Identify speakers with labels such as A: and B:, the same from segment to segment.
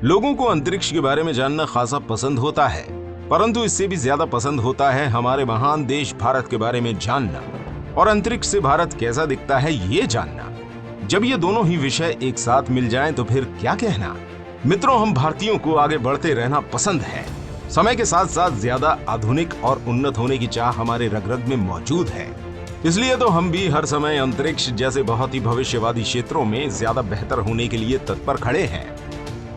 A: लोगों को अंतरिक्ष के बारे में जानना खासा पसंद होता है, परंतु इससे भी ज्यादा पसंद होता है हमारे महान देश भारत के बारे में जानना और अंतरिक्ष से भारत कैसा दिखता है ये जानना। जब ये दोनों ही विषय एक साथ मिल जाएं तो फिर क्या कहना। मित्रों, हम भारतीयों को आगे बढ़ते रहना पसंद है। समय के साथ साथ ज्यादा आधुनिक और उन्नत होने की चाह हमारे रग-रग में मौजूद है। इसलिए तो हम भी हर समय अंतरिक्ष जैसे बहुत ही भविष्यवादी क्षेत्रों में ज्यादा बेहतर होने के लिए तत्पर खड़े हैं।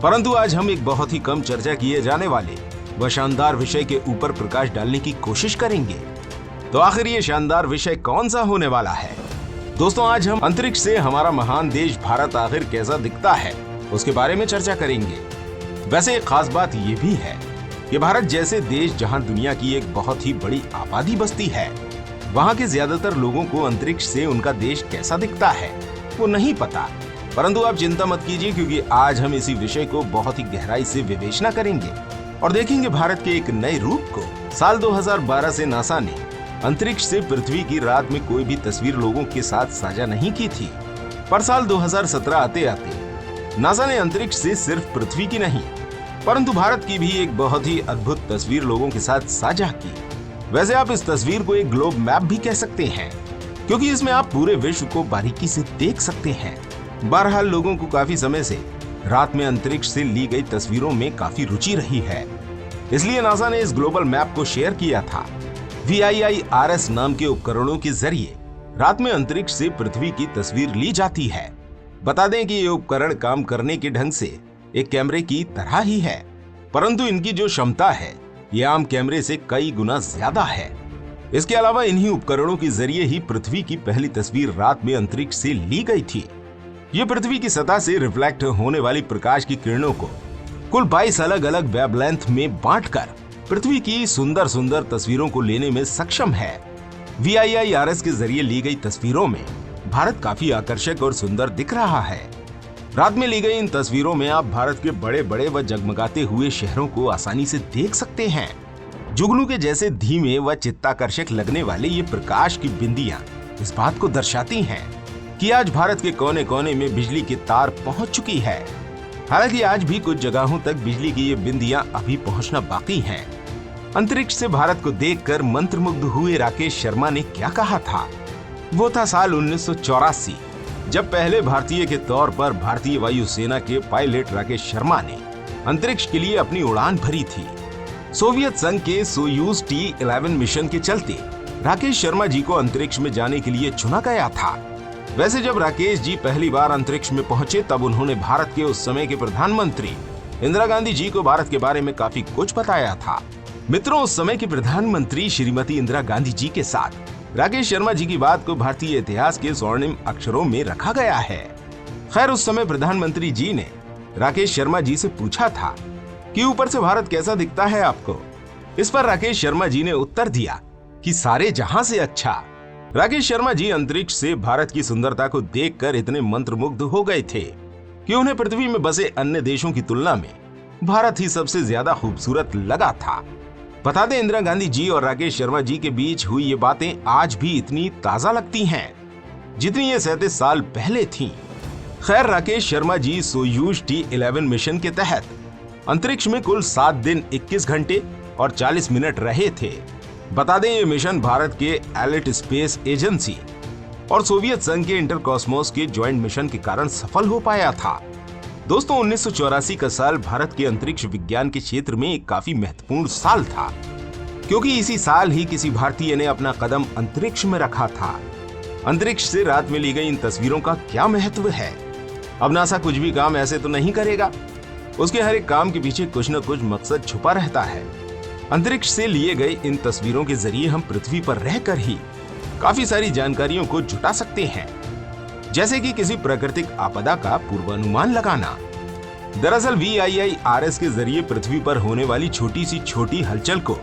A: परंतु आज हम एक बहुत ही कम चर्चा किए जाने वाले व शानदार विषय के ऊपर प्रकाश डालने की कोशिश करेंगे। तो आखिर ये शानदार विषय कौन सा होने वाला है? दोस्तों, आज हम अंतरिक्ष से हमारा महान देश भारत आखिर कैसा दिखता है उसके बारे में चर्चा करेंगे। वैसे एक खास बात ये भी है कि भारत जैसे देश जहां दुनिया की एक बहुत ही बड़ी आबादी बसती है, वहां के ज्यादातर लोगों को अंतरिक्ष से उनका देश कैसा दिखता है वो नहीं पता। परंतु आप चिंता मत कीजिए, क्योंकि आज हम इसी विषय को बहुत ही गहराई से विवेचना करेंगे और देखेंगे भारत के एक नए रूप को। साल 2012 से नासा ने अंतरिक्ष से पृथ्वी की रात में कोई भी तस्वीर लोगों के साथ साझा नहीं की थी, पर साल 2017 आते आते नासा ने अंतरिक्ष से सिर्फ पृथ्वी की नहीं परंतु भारत की भी एक बहुत ही अद्भुत तस्वीर लोगों के साथ साझा की। वैसे आप इस तस्वीर को एक ग्लोब मैप भी कह सकते हैं, क्योंकि इसमें आप पूरे विश्व को बारीकी से देख सकते हैं। बहरहाल लोगों को काफी समय से रात में अंतरिक्ष से ली गई तस्वीरों में काफी रुचि रही है, इसलिए नासा ने इस ग्लोबल मैप को शेयर किया था। VIIRS नाम के उपकरणों के जरिए रात में अंतरिक्ष से पृथ्वी की तस्वीर ली जाती है। बता दें कि ये उपकरण काम करने के ढंग से एक कैमरे की तरह ही है, परंतु इनकी जो क्षमता है ये आम कैमरे से कई गुना ज्यादा है। इसके अलावा इन्हीं उपकरणों के जरिए ही पृथ्वी की पहली तस्वीर रात में अंतरिक्ष से ली गई थी। ये पृथ्वी की सतह से रिफ्लेक्ट होने वाली प्रकाश की किरणों को कुल 22 अलग अलग वेवलेंथ में बांटकर पृथ्वी की सुंदर सुंदर तस्वीरों को लेने में सक्षम है। VIIRS के जरिए ली गई तस्वीरों में भारत काफी आकर्षक और सुंदर दिख रहा है। रात में ली गई इन तस्वीरों में आप भारत के बड़े बड़े व जगमगाते हुए शहरों को आसानी से देख सकते हैं। जुगनू के जैसे धीमे व चित्ताकर्षक लगने वाले ये प्रकाश की बिंदियां इस बात को दर्शाती हैं कि आज भारत के कोने कोने में बिजली की तार पहुंच चुकी है। हालांकि आज भी कुछ जगहों तक बिजली की ये बिंदियां अभी पहुंचना बाकी हैं। अंतरिक्ष से भारत को देखकर मंत्रमुग्ध हुए राकेश शर्मा ने क्या कहा था? वो था साल 1984, जब पहले भारतीय के तौर पर भारतीय वायुसेना के पायलट राकेश शर्मा ने अंतरिक्ष के लिए अपनी उड़ान भरी थी। सोवियत संघ के सोयूज T-11 मिशन के चलते राकेश शर्मा जी को अंतरिक्ष में जाने के लिए चुना गया था। वैसे जब राकेश जी पहली बार अंतरिक्ष में पहुंचे तब उन्होंने भारत के उस समय के प्रधानमंत्री इंदिरा गांधी जी को भारत के बारे में काफी कुछ बताया था। मित्रों, उस समय की प्रधानमंत्री श्रीमती इंदिरा गांधी जी के साथ राकेश शर्मा जी की बात को भारतीय इतिहास के स्वर्णिम अक्षरों में रखा गया है। खैर, उस समय प्रधानमंत्री जी ने राकेश शर्मा जी से पूछा था कि ऊपर से भारत कैसा दिखता है आपको? इस पर राकेश शर्मा जी ने उत्तर दिया कि सारे जहां से अच्छा। राकेश शर्मा जी अंतरिक्ष से भारत की सुंदरता को देखकर इतने मंत्रमुग्ध हो गए थे कि उन्हें पृथ्वी में बसे अन्य देशों की तुलना में भारत ही सबसे ज्यादा खूबसूरत लगा था। बता दें, इंदिरा गांधी जी और राकेश शर्मा जी के बीच हुई ये बातें आज भी इतनी ताजा लगती हैं जितनी ये 37 साल पहले थीं। खैर, Rakesh Sharma ji Soyuz T-11 mission के तहत अंतरिक्ष में कुल 7 दिन 21 घंटे और 40 मिनट रहे थे। बता दें, ये मिशन भारत के एलिट स्पेस एजेंसी और सोवियत संघ के इंटरकॉस्मोस के ज्वाइंट मिशन के कारण सफल हो पाया था। दोस्तों, 1984 का साल भारत के अंतरिक्ष विज्ञान के क्षेत्र में एक काफी महत्वपूर्ण साल था, क्योंकि इसी साल ही किसी भारतीय ने अपना कदम अंतरिक्ष में रखा था। अंतरिक्ष से रात में ली गई इन तस्वीरों का क्या महत्व है? अब नासा कुछ भी काम ऐसे तो नहीं करेगा, उसके हर एक काम के पीछे कुछ न कुछ मकसद छुपा रहता है। अंतरिक्ष से लिए गए इन तस्वीरों के जरिए हम पृथ्वी पर रहकर ही काफी सारी जानकारियों को जुटा सकते हैं, जैसे कि किसी प्राकृतिक आपदा का पूर्वानुमान लगाना। दरअसल VIIRS के जरिए पृथ्वी पर होने वाली छोटी सी छोटी हलचल को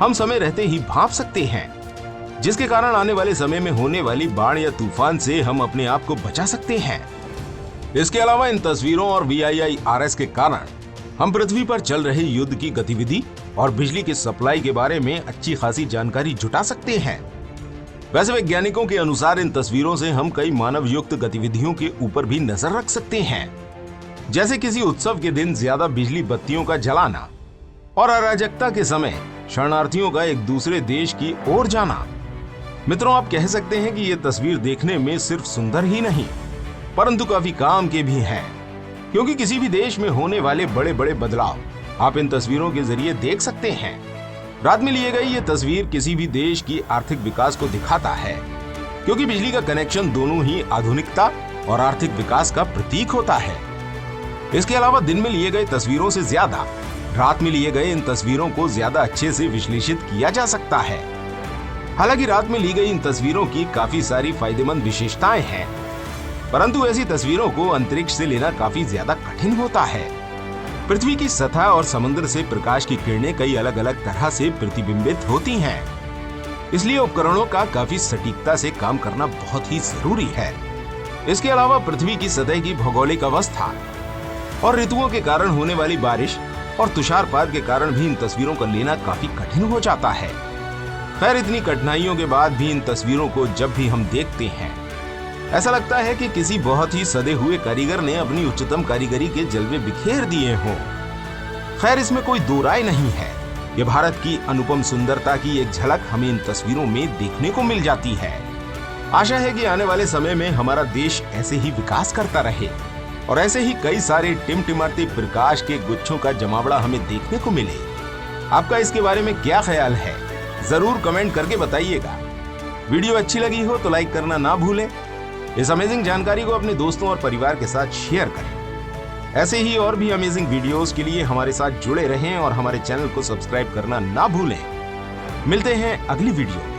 A: हम समय रहते ही भांप सकते हैं, जिसके कारण आने वाले समय में होने वाली बाढ़ या तूफान से हम अपने आप को बचा सकते हैं। इसके अलावा इन तस्वीरों और VIIRS के कारण हम पृथ्वी पर चल रहे युद्ध की गतिविधि और बिजली की सप्लाई के बारे में अच्छी खासी जानकारी जुटा सकते हैं। वैसे वैज्ञानिकों के अनुसार इन तस्वीरों से हम कई मानव युक्त गतिविधियों के ऊपर भी नजर रख सकते हैं। जैसे किसी उत्सव के दिन ज्यादा बिजली बत्तियों का जलाना और अराजकता के समय शरणार्थियों का एक दूसरे देश की ओर जाना। मित्रों, आप कह सकते हैं कि ये तस्वीर देखने में सिर्फ सुंदर ही नहीं परंतु काफी काम के भी हैं, क्योंकि किसी भी देश में होने वाले बड़े बड़े बदलाव आप इन तस्वीरों के जरिए देख सकते हैं। रात में लिए गई ये तस्वीर किसी भी देश की आर्थिक विकास को दिखाता है, क्योंकि बिजली का कनेक्शन दोनों ही आधुनिकता और आर्थिक विकास का प्रतीक होता है। इसके अलावा दिन में लिए गए तस्वीरों से ज्यादा रात में लिए गए इन तस्वीरों को ज्यादा अच्छे से विश्लेषित किया जा सकता है। हालांकि रात में ली गई इन तस्वीरों की काफी सारी फायदेमंद विशेषताएं हैं, परंतु ऐसी तस्वीरों को अंतरिक्ष से लेना काफी ज्यादा कठिन होता है। पृथ्वी की सतह और समुद्र से प्रकाश की किरणें कई अलग अलग तरह से प्रतिबिंबित होती हैं, इसलिए उपकरणों का काफी सटीकता से काम करना बहुत ही जरूरी है। इसके अलावा पृथ्वी की सतह की भौगोलिक अवस्था और ऋतुओं के कारण होने वाली बारिश और तुषारपात के कारण भी इन तस्वीरों का लेना काफी कठिन हो जाता है। खैर, इतनी कठिनाइयों के बाद भी इन तस्वीरों को जब भी हम देखते हैं ऐसा लगता है कि किसी बहुत ही सदे हुए कारीगर ने अपनी उच्चतम कारीगरी के जलवे बिखेर दिए हों। खैर, इसमें कोई दो राय नहीं है, ये भारत की अनुपम सुंदरता की एक झलक हमें इन तस्वीरों में देखने को मिल जाती है। आशा है कि आने वाले समय में हमारा देश ऐसे ही विकास करता रहे और ऐसे ही कई सारे टिमटिमाते प्रकाश के गुच्छों का जमावड़ा हमें देखने को मिले। आपका इसके बारे में क्या ख्याल है, जरूर कमेंट करके बताइएगा। वीडियो अच्छी लगी हो तो लाइक करना ना भूलें। इस अमेजिंग जानकारी को अपने दोस्तों और परिवार के साथ शेयर करें। ऐसे ही और भी अमेजिंग वीडियोस के लिए हमारे साथ जुड़े रहें और हमारे चैनल को सब्सक्राइब करना ना भूलें। मिलते हैं अगली वीडियो में।